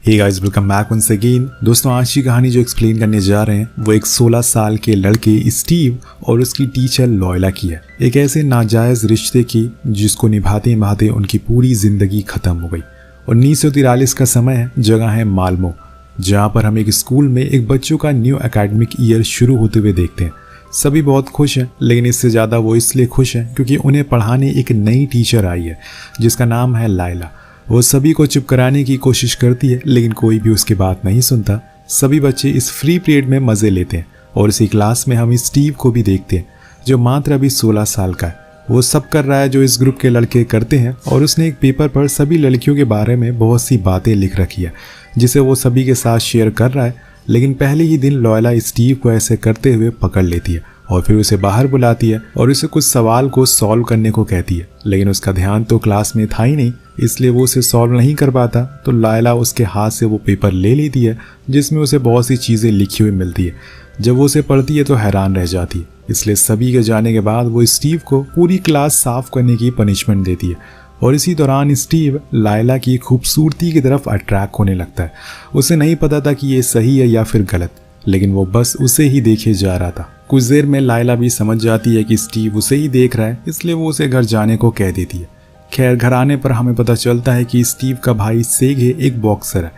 हे guys, welcome back once again. दोस्तों, आज की कहानी जो एक्सप्लेन करने जा रहे हैं वो एक 16 साल के लड़के स्टीव और उसकी टीचर लॉयला की है। एक ऐसे नाजायज रिश्ते की जिसको निभाते निभाते उनकी पूरी जिंदगी खत्म हो गई। 1943 का समय है, जगह है माल्मो, जहाँ पर हम एक स्कूल में एक बच्चों का न्यू एकेडमिक ईयर शुरू होते हुए देखते हैं। सभी बहुत खुश हैं, लेकिन इससे ज़्यादा वो इसलिए खुश हैं क्योंकि उन्हें पढ़ाने एक नई टीचर आई है जिसका नाम है लायला। वो सभी को चुप कराने की कोशिश करती है, लेकिन कोई भी उसकी बात नहीं सुनता। सभी बच्चे इस फ्री पीरियड में मज़े लेते हैं और इसी क्लास में हम स्टीव को भी देखते हैं जो मात्र अभी 16 साल का है। वो सब कर रहा है जो इस ग्रुप के लड़के करते हैं और उसने एक पेपर पर सभी लड़कियों के बारे में बहुत सी बातें लिख रखी है जिसे वो सभी के साथ शेयर कर रहा है। लेकिन पहले ही दिन लॉयला स्टीव को ऐसे करते हुए पकड़ लेती है और फिर उसे बाहर बुलाती है और उसे कुछ सवाल को सॉल्व करने को कहती है। लेकिन उसका ध्यान तो क्लास में था ही नहीं, इसलिए वो उसे सॉल्व नहीं कर पाता। तो लायला उसके हाथ से वो पेपर ले लेती है जिसमें उसे बहुत सी चीज़ें लिखी हुई मिलती है। जब वो उसे पढ़ती है तो हैरान रह जाती है। इसलिए सभी के जाने के बाद वो स्टीव को पूरी क्लास साफ करने की पनिशमेंट देती है और इसी दौरान स्टीव लायला की खूबसूरती की तरफ अट्रैक्ट होने लगता है। उसे नहीं पता था कि ये सही है या फिर गलत, लेकिन वो बस उसे ही देखे जा रहा था। कुछ देर में लायला भी समझ जाती है कि स्टीव उसे ही देख रहा है, इसलिए वो उसे घर जाने को कह देती है। खैर, घर आने पर हमें पता चलता है कि स्टीव का भाई सेगे एक बॉक्सर है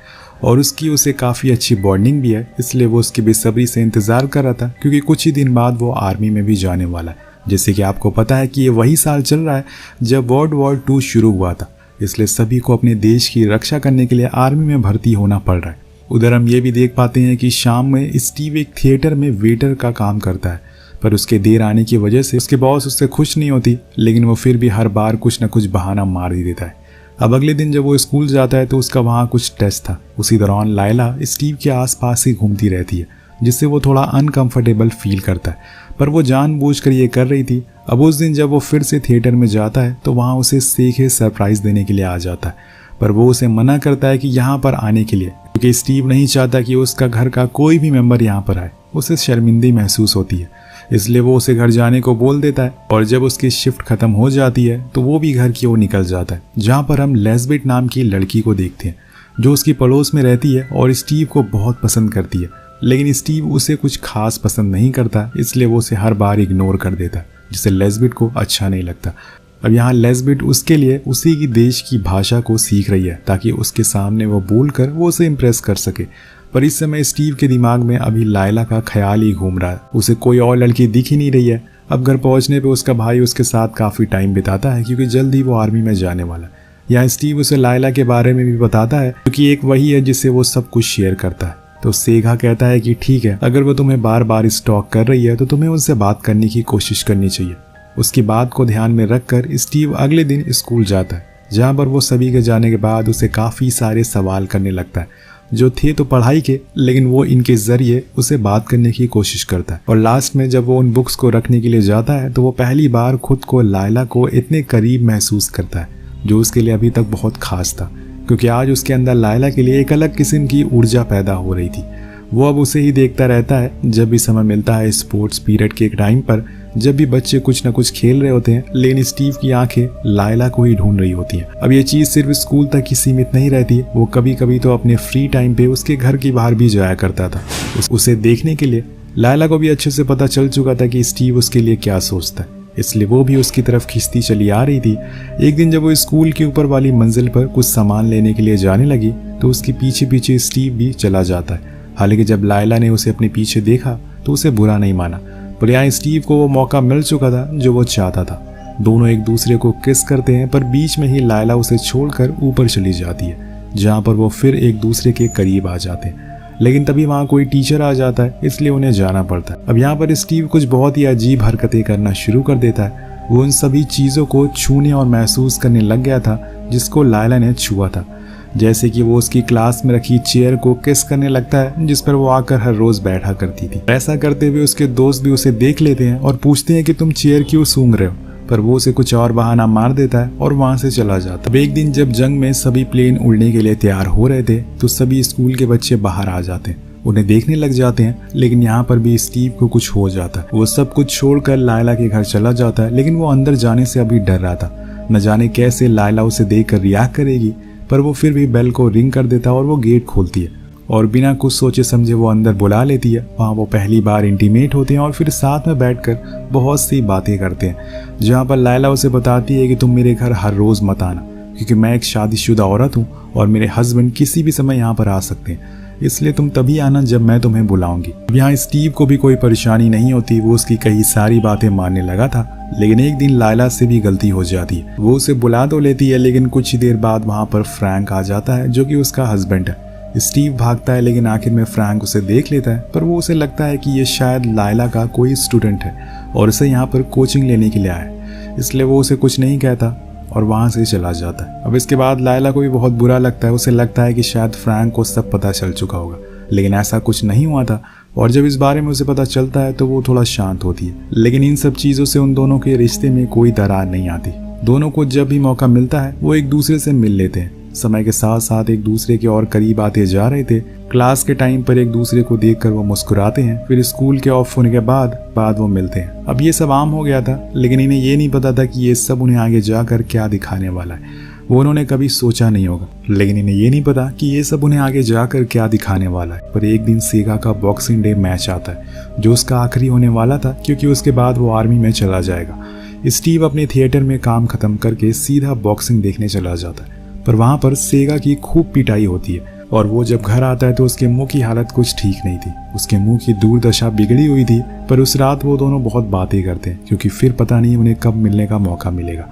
और उसकी उसे काफ़ी अच्छी बॉन्डिंग भी है, इसलिए वो उसकी बेसब्री से इंतज़ार कर रहा था क्योंकि कुछ ही दिन बाद वो आर्मी में भी जाने वाला है। जैसे कि आपको पता है कि ये वही साल चल रहा है जब वर्ल्ड वॉर 2 शुरू हुआ था, इसलिए सभी को अपने देश की रक्षा करने के लिए आर्मी में भर्ती होना पड़ रहा है। उधर हम ये भी देख पाते हैं कि शाम में स्टीव एक थिएटर में वेटर का काम करता है, पर उसके देर आने की वजह से उसके बॉस उससे खुश नहीं होती, लेकिन वो फिर भी हर बार कुछ न कुछ बहाना मार ही देता है। अब अगले दिन जब वो स्कूल जाता है तो उसका वहाँ कुछ टेस्ट था। उसी दौरान लायला स्टीव के आसपास ही घूमती रहती है जिससे वो थोड़ा अनकंफर्टेबल फील करता है, पर वो जानबूझकर ये कर रही थी। अब उस दिन जब वो फिर से थिएटर में जाता है तो वहाँ उसे सेगे सरप्राइज़ देने के लिए आ जाता है, पर वो उसे मना करता है कि यहाँ पर आने के लिए, क्योंकि स्टीव नहीं चाहता कि उसका घर का कोई भी मेंबर यहाँ पर आए। उसे शर्मिंदगी महसूस होती है, इसलिए वो उसे घर जाने को बोल देता है और जब उसकी शिफ्ट खत्म हो जाती है तो वो भी घर की ओर निकल जाता है, जहाँ पर हम लेस्बिट नाम की लड़की को देखते हैं जो उसकी पड़ोस में रहती है और स्टीव को बहुत पसंद करती है। लेकिन स्टीव उसे कुछ खास पसंद नहीं करता, इसलिए वो उसे हर बार इग्नोर कर देता है, जिससे लेस्बिट को अच्छा नहीं लगता। अब यहाँ लेस्बिट उसके लिए उसी की देश की भाषा को सीख रही है ताकि उसके सामने वो बोलकर वो उसे इम्प्रेस कर सके। पर इस समय स्टीव के दिमाग में अभी लायला का ख्याल ही घूम रहा है, उसे कोई और लड़की दिख ही नहीं रही है। अब घर पहुंचने पे उसका भाई उसके साथ काफ़ी टाइम बिताता है क्योंकि जल्द ही वो आर्मी में जाने वाला है। यहाँ स्टीव उसे लायला के बारे में भी बताता है क्योंकि एक वही है जिससे वो सब कुछ शेयर करता है। तो सेगा कहता है कि ठीक है, अगर वो तुम्हें बार बार स्टॉक कर रही है तो तुम्हें उनसे बात करने की कोशिश करनी चाहिए। उसकी बात को ध्यान में रखकर स्टीव अगले दिन स्कूल जाता है, जहाँ पर वो सभी के जाने के बाद उसे काफ़ी सारे सवाल करने लगता है जो थे तो पढ़ाई के, लेकिन वो इनके ज़रिए उसे बात करने की कोशिश करता है। और लास्ट में जब वो उन बुक्स को रखने के लिए जाता है तो वो पहली बार खुद को लायला को इतने करीब महसूस करता है, जो उसके लिए अभी तक बहुत खास था, क्योंकि आज उसके अंदर लायला के लिए एक अलग किस्म की ऊर्जा पैदा हो रही थी। वो अब उसे ही देखता रहता है जब भी समय मिलता है। स्पोर्ट्स पीरियड के टाइम पर जब भी बच्चे कुछ न कुछ खेल रहे होते हैं, लेकिन स्टीव की आंखें लायला को ही ढूंढ रही होती हैं। अब ये चीज़ सिर्फ स्कूल तक ही सीमित नहीं रहती, वो कभी कभी तो अपने फ्री टाइम पे उसके घर के बाहर भी जाया करता था उसे देखने के लिए। लायला को भी अच्छे से पता चल चुका था कि स्टीव उसके लिए क्या सोचता है, इसलिए वो भी उसकी तरफ खींचती चली आ रही थी। एक दिन जब वो स्कूल के ऊपर वाली मंजिल पर कुछ सामान लेने के लिए जाने लगी तो उसके पीछे पीछे स्टीव भी चला जाता है। हालांकि जब लायला ने उसे अपने पीछे देखा तो उसे बुरा नहीं माना, पर यहाँ स्टीव को वो मौका मिल चुका था जो वो चाहता था। दोनों एक दूसरे को किस करते हैं, पर बीच में ही लायला उसे छोड़कर ऊपर चली जाती है, जहाँ पर वो फिर एक दूसरे के करीब आ जाते हैं। लेकिन तभी वहाँ कोई टीचर आ जाता है, इसलिए उन्हें जाना पड़ता है। अब यहाँ पर स्टीव कुछ बहुत ही अजीब हरकतें करना शुरू कर देता है। वो उन सभी चीज़ों को छूने और महसूस करने लग गया था जिसको लायला ने छुआ था, जैसे कि वो उसकी क्लास में रखी चेयर को किस करने लगता है जिस पर वो आकर हर रोज बैठा करती थी। ऐसा करते हुए उसके दोस्त भी उसे देख लेते हैं और पूछते हैं कि तुम चेयर क्यों सूंघ रहे हो, पर वो उसे कुछ और बहाना मार देता है और वहां से चला जाता है। अब एक दिन जब जंग में सभी प्लेन उड़ने के लिए तैयार हो रहे थे तो सभी स्कूल के बच्चे बाहर आ जाते हैं, उन्हें देखने लग जाते हैं। लेकिन यहाँ पर भी स्टीव को कुछ हो जाता है। वो सब कुछ छोड़कर लायला के घर चला जाता है, लेकिन वो अंदर जाने से अभी डर रहा था। न जाने कैसे लायला उसे देखकर रिएक्ट करेगी, पर वो फिर भी बेल को रिंग कर देता है और वो गेट खोलती है और बिना कुछ सोचे समझे वो अंदर बुला लेती है। वहाँ वो पहली बार इंटीमेट होते हैं और फिर साथ में बैठकर बहुत सी बातें करते हैं, जहाँ पर लायला उसे बताती है कि तुम मेरे घर हर रोज़ मत आना, क्योंकि मैं एक शादीशुदा औरत हूँ और मेरे हस्बैंड किसी भी समय यहाँ पर आ सकते हैं, इसलिए तुम तभी आना जब मैं तुम्हें बुलाऊंगी। यहाँ स्टीव को भी कोई परेशानी नहीं होती, वो उसकी कई सारी बातें मानने लगा था। लेकिन एक दिन लायला से भी गलती हो जाती है। वो उसे बुला तो लेती है, लेकिन कुछ ही देर बाद वहाँ पर फ्रैंक आ जाता है जो कि उसका हस्बैंड है। स्टीव भागता है, लेकिन आखिर में फ्रैंक उसे देख लेता है, पर वो उसे लगता है कि ये शायद लायला का कोई स्टूडेंट है और उसे यहाँ पर कोचिंग लेने के लिए आया है, इसलिए वो उसे कुछ नहीं कहता और वहाँ से चला जाता है। अब इसके बाद लायला को भी बहुत बुरा लगता है। उसे लगता है कि शायद फ्रैंक को सब पता चल चुका होगा, लेकिन ऐसा कुछ नहीं हुआ था। और जब इस बारे में उसे पता चलता है तो वो थोड़ा शांत होती है। लेकिन इन सब चीज़ों से उन दोनों के रिश्ते में कोई दरार नहीं आती। दोनों को जब भी मौका मिलता है वो एक दूसरे से मिल लेते हैं। समय के साथ साथ एक दूसरे के और करीब आते जा रहे थे। क्लास के टाइम पर एक दूसरे को देखकर वो मुस्कुराते हैं, फिर स्कूल के ऑफ होने के बाद वो मिलते हैं। अब ये सब आम हो गया था, लेकिन इन्हें ये नहीं पता था कि ये सब उन्हें आगे जाकर क्या दिखाने वाला है। वो उन्होंने कभी सोचा नहीं होगा, लेकिन इन्हें ये नहीं पता कि ये सब उन्हें आगे जाकर क्या दिखाने वाला है। पर एक दिन सेगा का बॉक्सिंग डे मैच आता है, जो उसका आखिरी होने वाला था, क्योंकि उसके बाद वो आर्मी में चला जाएगा। स्टीव अपने थिएटर में काम खत्म करके सीधा बॉक्सिंग देखने चला जाता है, पर वहाँ पर सेगा की खूब पिटाई होती है और वो जब घर आता है तो उसके मुंह की हालत कुछ ठीक नहीं थी। उसके मुंह की दुर्दशा बिगड़ी हुई थी। पर उस रात वो दोनों बहुत बातें करते हैं, क्योंकि फिर पता नहीं उन्हें कब मिलने का मौका मिलेगा।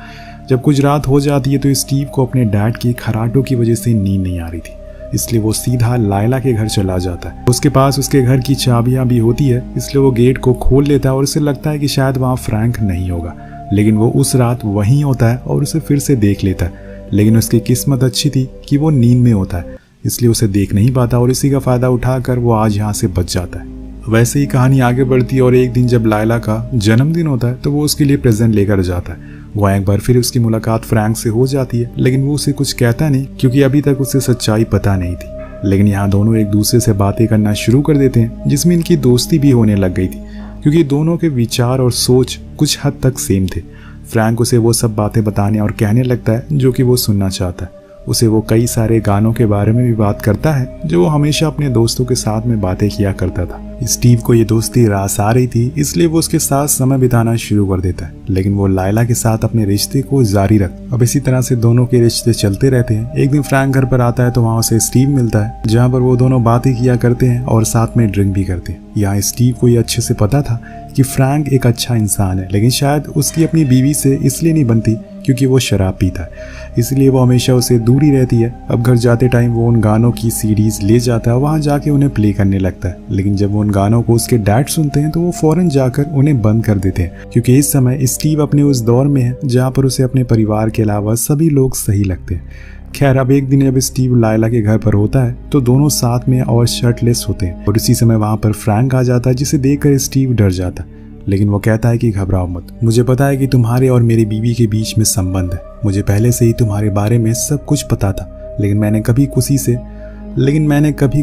जब कुछ रात हो जाती है तो स्टीव को अपने डैड की खराटों की वजह से नींद नहीं आ रही थी, इसलिए वो सीधा लायला के घर चला जाता है। उसके पास उसके घर की चाबियां भी होती है, इसलिए वो गेट को खोल लेता है और उसे लगता है कि शायद वहाँ फ्रैंक नहीं होगा, लेकिन वो उस रात वहीं होता है और उसे फिर से देख लेता है। लेकिन उसकी किस्मत अच्छी थी कि वो नींद में होता है, इसलिए उसे देख नहीं पाता और इसी का फायदा उठाकर वो आज यहाँ से बच जाता है। वैसे ही कहानी आगे बढ़ती है और एक दिन जब लायला का जन्मदिन होता है तो वो उसके लिए प्रेजेंट लेकर जाता है। वहाँ एक बार फिर उसकी मुलाकात फ्रैंक से हो जाती है, लेकिन वो उसे कुछ कहता नहीं, क्योंकि अभी तक उसे सच्चाई पता नहीं थी। लेकिन यहाँ दोनों एक दूसरे से बातें करना शुरू कर देते हैं, जिसमें इनकी दोस्ती भी होने लग गई थी, क्योंकि दोनों के विचार और सोच कुछ हद तक सेम थे। फ्रैंक उसे वो सब बातें बताने और कहने लगता है जो कि वो सुनना चाहता है। उसे वो कई सारे गानों के बारे में भी बात करता है जो वो हमेशा अपने दोस्तों के साथ में बातें किया करता था। स्टीव को ये दोस्ती रास आ रही थी, इसलिए वो उसके साथ समय बिताना शुरू कर देता है, लेकिन वो लायला के साथ अपने रिश्ते को जारी रखता। अब इसी तरह से दोनों के रिश्ते चलते रहते हैं। एक दिन फ्रैंक घर पर आता है तो वहाँ उसे स्टीव मिलता है, जहाँ पर वो दोनों बातें किया करते हैं और साथ में ड्रिंक भी करते हैं। यहाँ स्टीव को ये अच्छे से पता था कि फ्रैंक एक अच्छा इंसान है, लेकिन शायद उसकी अपनी बीवी से इसलिए नहीं बनती क्योंकि वो शराब पीता है, इसलिए वो हमेशा उसे दूरी रहती है। अब घर जाते टाइम वो उन गानों की सीडीज ले जाता है, वहाँ जाके उन्हें प्ले करने लगता है। लेकिन जब वो उन गानों को उसके डैड सुनते हैं तो वो फौरन जाकर उन्हें बंद कर देते हैं, क्योंकि इस समय स्टीव अपने उस दौर में है जहाँ पर उसे अपने परिवार के अलावा सभी लोग सही लगते हैं। खैर, अब एक दिन जब स्टीव लायला के घर पर होता है तो दोनों साथ में और शर्टलेस होते हैं और इसी समय वहाँ पर फ्रैंक आ जाता है, जिसे देखकर स्टीव डर जाता है। लेकिन वो कहता है कि घबराओ मत, मुझे पता है कि तुम्हारे और मेरी बीवी के बीच में संबंध है। मुझे पहले से ही तुम्हारे बारे में सब कुछ पता था, लेकिन मैंने कभी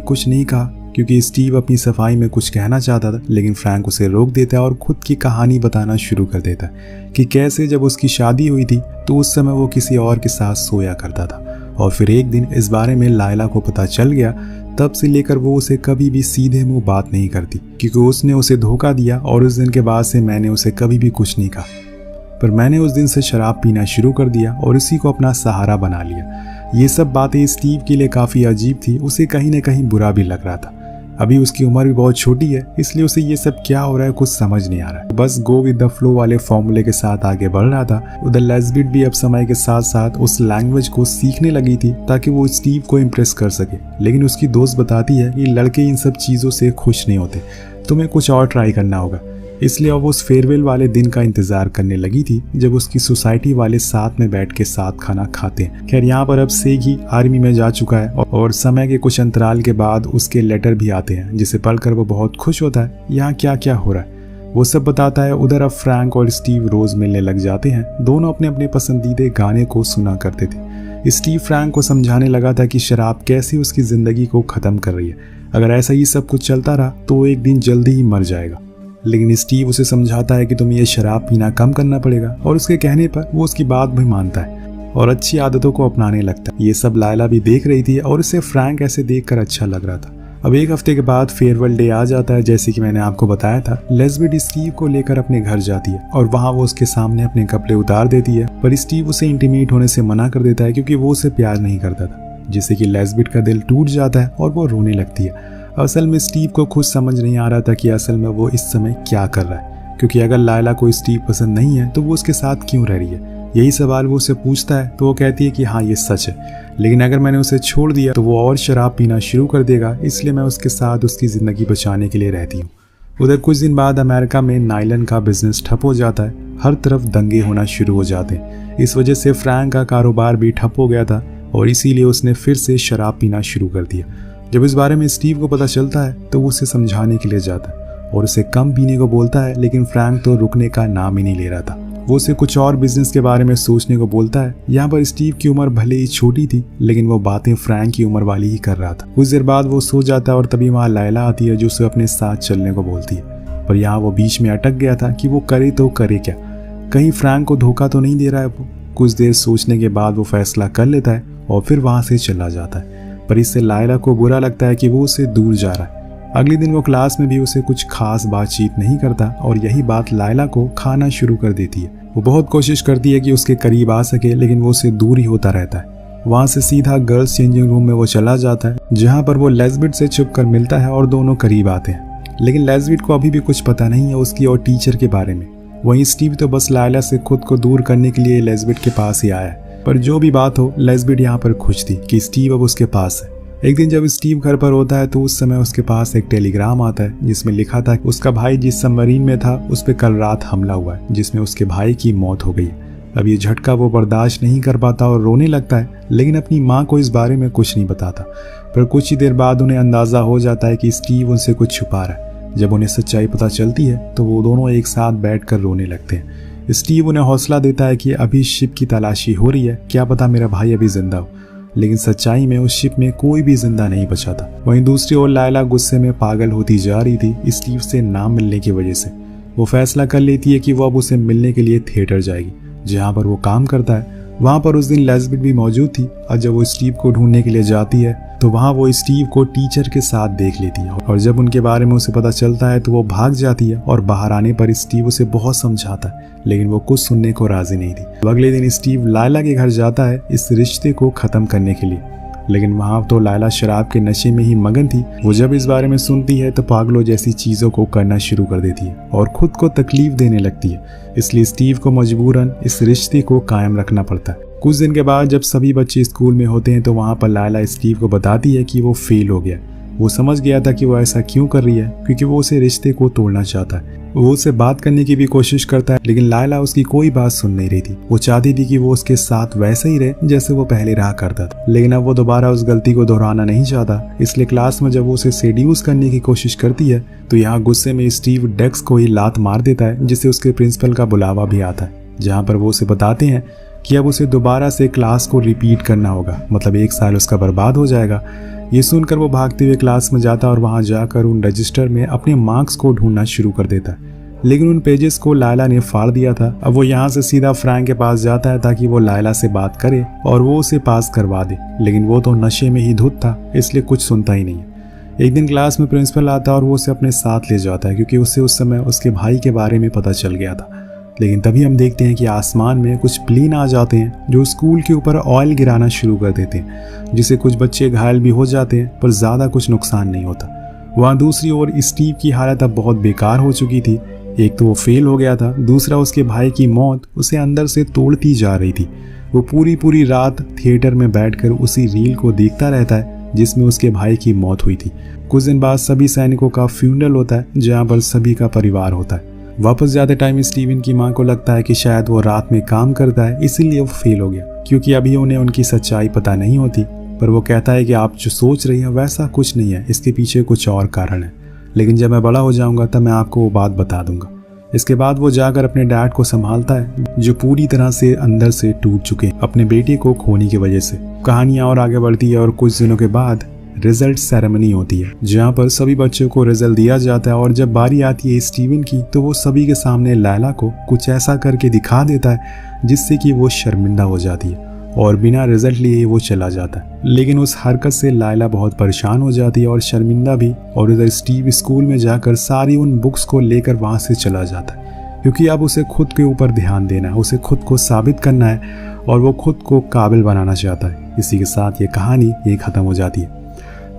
कुछ नहीं कहा, क्योंकि स्टीव अपनी सफाई में कुछ कहना चाहता था। लेकिन फ्रैंक उसे रोक देता है और खुद की कहानी बताना शुरू कर देता है कि कैसे जब उसकी शादी हुई थी तो उस समय वो किसी और के साथ सोया करता था, और फिर एक दिन इस बारे में लायला को पता चल गया। तब से लेकर वो उसे कभी भी सीधे मुंह बात नहीं करती, क्योंकि उसने उसे धोखा दिया और उस दिन के बाद से मैंने उसे कभी भी कुछ नहीं कहा। पर मैंने उस दिन से शराब पीना शुरू कर दिया और इसी को अपना सहारा बना लिया। ये सब बातें स्टीव के लिए काफ़ी अजीब थी, उसे कहीं ना कहीं बुरा भी लग रहा था। अभी उसकी उम्र भी बहुत छोटी है, इसलिए उसे ये सब क्या हो रहा है कुछ समझ नहीं आ रहा है। बस गो विद द फ्लो वाले फॉर्मूले के साथ आगे बढ़ रहा था। उधर लेस्बिट भी अब समय के साथ साथ उस लैंग्वेज को सीखने लगी थी ताकि वो स्टीव को इम्प्रेस कर सके। लेकिन उसकी दोस्त बताती है कि लड़के इन सब चीज़ों से खुश नहीं होते, तुम्हें कुछ और ट्राई करना होगा। इसलिए अब वो उस फेयरवेल वाले दिन का इंतजार करने लगी थी जब उसकी सोसाइटी वाले साथ में बैठ के साथ खाना खाते हैं। खैर, यहाँ पर अब सेगी आर्मी में जा चुका है और समय के कुछ अंतराल के बाद उसके लेटर भी आते हैं, जिसे पढ़कर वो बहुत खुश होता है। यहाँ क्या क्या हो रहा है वो सब बताता है। उधर अब फ्रैंक और स्टीव रोज मिलने लग जाते हैं। दोनों अपने अपने पसंदीदे गाने को सुना करते थे। स्टीव फ्रैंक को समझाने लगा था कि शराब कैसे उसकी जिंदगी को खत्म कर रही है। अगर ऐसा ही सब कुछ चलता रहा तो वो एक दिन जल्दी ही मर जाएगा। लेकिन स्टीव उसे समझाता है कि तुम्हें ये शराब पीना कम करना पड़ेगा, और उसके कहने पर वो उसकी बात भी मानता है और अच्छी आदतों को अपनाने लगता है। ये सब लायला भी देख रही थी और उसे फ्रैंक ऐसे देखकर अच्छा लग रहा था। अब एक हफ्ते के बाद फेयरवेल डे आ जाता है। जैसे कि मैंने आपको बताया था, लेस्बिट स्टीव को लेकर अपने घर जाती है और वहाँ वो उसके सामने अपने कपड़े उतार देती है, पर स्टीव उसे इंटीमेट होने से मना कर देता है क्योंकि वो उसे प्यार नहीं करता था, जिससे कि लेस्बिट का दिल टूट जाता है और वो रोने लगती है। असल में स्टीव को खुद समझ नहीं आ रहा था कि असल में वो इस समय क्या कर रहा है, क्योंकि अगर लायला को स्टीव पसंद नहीं है तो वो उसके साथ क्यों रह रही है। यही सवाल वो उसे पूछता है तो वो कहती है कि हाँ ये सच है, लेकिन अगर मैंने उसे छोड़ दिया तो वो और शराब पीना शुरू कर देगा, इसलिए मैं उसके साथ उसकी ज़िंदगी बचाने के लिए रहती हूँ। उधर कुछ दिन बाद अमेरिका में नायलन का बिजनेस ठप हो जाता है। हर तरफ दंगे होना शुरू हो जाते हैं। इस वजह से फ्रैंक का कारोबार भी ठप हो गया था और इसीलिए उसने फिर से शराब पीना शुरू कर दिया। जब इस बारे में स्टीव को पता चलता है तो वो उसे समझाने के लिए जाता है और उसे कम पीने को बोलता है, लेकिन फ्रैंक तो रुकने का नाम ही नहीं ले रहा था। वो उसे कुछ और बिजनेस के बारे में सोचने को बोलता है। यहाँ पर स्टीव की उम्र भले ही छोटी थी, लेकिन वो बातें फ्रैंक की उम्र वाली ही कर रहा था। कुछ देर बाद वो सो जाता है और तभी वहाँ लायला आती है जो उसे अपने साथ चलने को बोलती है, पर यहाँ वो बीच में अटक गया था कि वो करे तो करे क्या, कहीं फ्रैंक को धोखा तो नहीं दे रहा है। वो कुछ देर सोचने के बाद वो फैसला कर लेता है और फिर वहाँ से चला जाता है, पर इससे लायला को बुरा लगता है कि वो उससे दूर जा रहा है। अगले दिन वो क्लास में भी उसे कुछ खास बातचीत नहीं करता और यही बात लायला को खाना शुरू कर देती है। वो बहुत कोशिश करती है कि उसके करीब आ सके, लेकिन वो उससे दूर ही होता रहता है। वहाँ से सीधा गर्ल्स चेंजिंग रूम में वो चला जाता है, जहाँ पर वो लेस्बिट से छुप कर मिलता है और दोनों करीब आते हैं। लेकिन लेस्बिट को अभी भी कुछ पता नहीं है उसकी और टीचर के बारे में। वहीं स्टीव तो बस लायला से खुद को दूर करने के लिए लेस्बिट के पास ही आया है। पर जो भी बात हो, लेस्बिट यहाँ पर खुश थी कि स्टीव अब उसके पास है। एक दिन जब स्टीव घर पर होता है तो उस समय उसके पास एक टेलीग्राम आता है जिसमें लिखा था कि उसका भाई जिस सबमरीन में था उस पर कल रात हमला हुआ है, जिसमें उसके भाई की मौत हो गई। अब ये झटका वो बर्दाश्त नहीं कर पाता और रोने लगता है, लेकिन अपनी माँ को इस बारे में कुछ नहीं बताता। पर कुछ ही देर बाद उन्हें अंदाजा हो जाता है कि स्टीव उनसे कुछ छुपा रहा है। जब उन्हें सच्चाई पता चलती है तो वो दोनों एक साथ बैठकर रोने लगते हैं। स्टीव उन्हें हौसला देता है कि अभी शिप की तलाशी हो रही है, क्या पता मेरा भाई अभी जिंदा हो। लेकिन सच्चाई में उस शिप में कोई भी जिंदा नहीं बचा था। वहीं दूसरी ओर लायला गुस्से में पागल होती जा रही थी स्टीव से ना मिलने की वजह से। वो फैसला कर लेती है कि वो अब उसे मिलने के लिए थिएटर जाएगी, जहाँ पर वो काम करता है। वहाँ पर उस दिन लेस्बिट भी मौजूद थी और जब वो स्टीव को ढूंढने के लिए जाती है तो वहाँ वो स्टीव को टीचर के साथ देख लेती है और जब उनके बारे में उसे पता चलता है तो वो भाग जाती है और बाहर आने पर स्टीव उसे बहुत समझाता है, लेकिन वो कुछ सुनने को राजी नहीं थी। अगले दिन स्टीव लायला के घर जाता है इस रिश्ते को खत्म करने के लिए, लेकिन वहाँ तो लायला शराब के नशे में ही मगन थी। वो जब इस बारे में सुनती है तो पागलों जैसी चीज़ों को करना शुरू कर देती है और खुद को तकलीफ देने लगती है। इसलिए स्टीव को मजबूरन इस रिश्ते को कायम रखना पड़ता है। कुछ दिन के बाद जब सभी बच्चे स्कूल में होते हैं तो वहाँ पर लायला स्टीव को बताती है कि वो फेल हो गया। वो समझ गया था कि वो ऐसा क्यों कर रही है, क्योंकि वो उसे रिश्ते को तोड़ना चाहता है। वो उससे बात करने की भी कोशिश करता है, लेकिन लायला उसकी कोई बात सुन नहीं रही थी। वो चाहती थी कि वो उसके साथ वैसे ही रहे जैसे वो पहले रहा करता था, लेकिन अब वो दोबारा उस गलती को दोहराना नहीं चाहता। इसलिए क्लास में जब वो उसे सेड्यूस करने की कोशिश करती है तो यहाँ गुस्से में स्टीव डेस्क को ही लात मार देता है, जिससे उसके प्रिंसिपल का बुलावा भी आता है, जहाँ पर वो उसे बताते हैं कि अब उसे दोबारा से क्लास को रिपीट करना होगा, मतलब 1 साल उसका बर्बाद हो जाएगा। ये सुनकर वो भागते हुए क्लास में जाता और वहाँ जाकर उन रजिस्टर में अपने मार्क्स को ढूंढना शुरू कर देता है, लेकिन उन पेजेस को लायला ने फाड़ दिया था। अब वो यहाँ से सीधा फ्रैंक के पास जाता है ताकि वो लायला से बात करे और वो उसे पास करवा दे, लेकिन वो तो नशे में ही धुत था, इसलिए कुछ सुनता ही नहीं। एक दिन क्लास में प्रिंसिपल आता है और वो उसे अपने साथ ले जाता है क्योंकि उसे उस समय उसके भाई के बारे में पता चल गया था। लेकिन तभी हम देखते हैं कि आसमान में कुछ प्लेन आ जाते हैं जो स्कूल के ऊपर ऑयल गिराना शुरू कर देते हैं, जिससे कुछ बच्चे घायल भी हो जाते हैं, पर ज़्यादा कुछ नुकसान नहीं होता। वहाँ दूसरी ओर स्टीव की हालत अब बहुत बेकार हो चुकी थी। एक तो वो फेल हो गया था, दूसरा उसके भाई की मौत उसे अंदर से तोड़ती जा रही थी। वो पूरी रात थिएटर में बैठकर उसी रील को देखता रहता है जिसमें उसके भाई की मौत हुई थी। कुछ दिन बाद सभी सैनिकों का फ्यूनरल होता है, जहाँ पर सभी का परिवार होता है। वापस जाते टाइम स्टीवन की माँ को लगता है कि शायद वो रात में काम करता है, इसीलिए वो फेल हो गया, क्योंकि अभी उन्हें उनकी सच्चाई पता नहीं होती। पर वो कहता है कि आप जो सोच रही हैं वैसा कुछ नहीं है, इसके पीछे कुछ और कारण है, लेकिन जब मैं बड़ा हो जाऊंगा तब मैं आपको वो बात बता दूंगा। इसके बाद वो जाकर अपने डैड को संभालता है जो पूरी तरह से अंदर से टूट चुके हैं अपने बेटे को खोने की वजह से। कहानियां और आगे बढ़ती है और कुछ दिनों के बाद रिजल्ट सेरेमनी होती है, जहाँ पर सभी बच्चों को रिजल्ट दिया जाता है और जब बारी आती है स्टीवन की तो वो सभी के सामने लायला को कुछ ऐसा करके दिखा देता है जिससे कि वो शर्मिंदा हो जाती है और बिना रिजल्ट लिए वो चला जाता है। लेकिन उस हरकत से लायला बहुत परेशान हो जाती है और शर्मिंदा भी, और उधर स्टीव स्कूल में जाकर सारी उन बुक्स को लेकर वहाँ से चला जाता है, क्योंकि अब उसे खुद के ऊपर ध्यान देना है, उसे खुद को साबित करना है और वो खुद को काबिल बनाना चाहता है। इसी के साथ ये कहानी ये ख़त्म हो जाती है।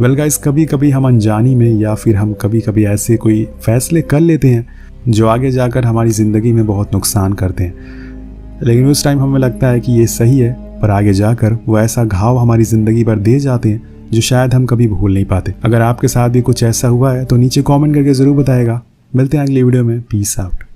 वेल गाइस, कभी कभी हम अनजानी में या फिर हम कभी कभी ऐसे कोई फैसले कर लेते हैं जो आगे जाकर हमारी ज़िंदगी में बहुत नुकसान करते हैं, लेकिन उस टाइम हमें लगता है कि ये सही है, पर आगे जाकर वो ऐसा घाव हमारी ज़िंदगी पर दे जाते हैं जो शायद हम कभी भूल नहीं पाते। अगर आपके साथ भी कुछ ऐसा हुआ है तो नीचे कमेंट करके ज़रूर बताएगा। मिलते हैं अगली वीडियो में। Peace out.